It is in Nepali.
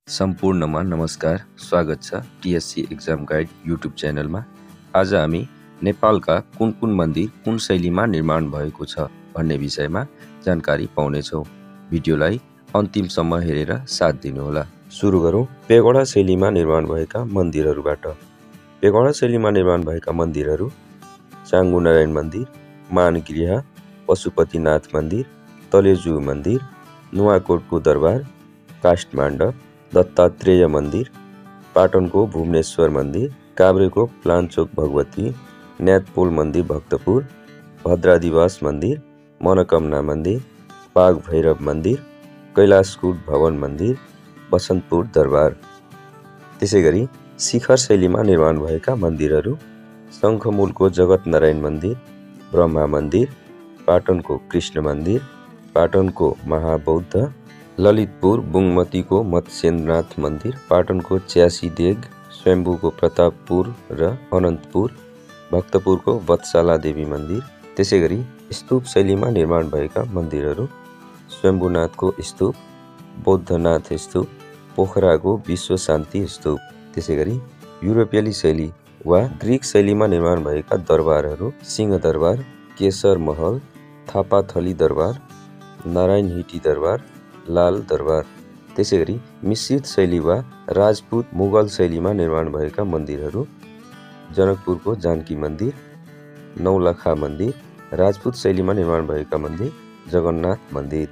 सम्पूर्णमा नमस्कार, स्वागत छ टिएससी एक्जाम गाइड युट्युब च्यानलमा। आज हामी नेपालका कुन कुन मन्दिर कुन शैलीमा निर्माण भएको छ भन्ने विषयमा जानकारी पाउनेछौँ। भिडियोलाई अन्तिमसम्म हेरेर साथ दिनुहोला। सुरु गरौँ पेगोडा शैलीमा निर्माण भएका मन्दिरहरूबाट। पेगोडा शैलीमा निर्माण भएका मन्दिरहरू चाङ्गु नारायण मन्दिर, मानगृह, पशुपतिनाथ मन्दिर, तलेजु मन्दिर, नुवाकोटको दरबार, काष्ठमाण्डप, दत्तात्रेय मन्दिर, पाटनको भुवनेश्वर मन्दिर, काभ्रेको प्लान्चोक भगवती, न्यातपोल मन्दिर भक्तपुर, भद्रादिवास मन्दिर, मनोकामना मन्दिर, बाघ भैरव मन्दिर, कैलाशकूट भवन मन्दिर, बसन्तपुर दरबार। त्यसैगरी शिखर शैलीमा निर्माण भएका मन्दिरहरू शङ्खमूलको जगत नारायण मन्दिर, ब्रह्मा मन्दिर, पाटनको कृष्ण मन्दिर, पाटनको महाबौद्ध, ललितपुर बुङमतीको मत्स्येन्द्रनाथ मन्दिर, पाटनको च्यासीदेग, स्वयम्भूको प्रतापपुर र अनन्तपुर, भक्तपुरको वत्सला देवी मन्दिर। त्यसैगरी स्तूप शैलीमा निर्माण भएका मन्दिरहरू स्वयम्भूनाथको स्तूप, बौद्धनाथ स्तूप, पोखराको विश्व शान्ति स्तूप। त्यसैगरी युरोपेली शैली वा ग्रिक शैलीमा निर्माण भएका दरबारहरू सिंहदरबार, केशर महल, थापाथली दरबार, नारायणहिटी दरबार, लाल दरबार। त्यसैगरी मिश्रित शैली वा राजपूत मुगल शैलीमा निर्माण भएका मन्दिरहरू जनकपुरको जानकी मन्दिर, नौलखा मन्दिर, राजपूत शैलीमा निर्माण भएका मन्दिर जगन्नाथ मन्दिर।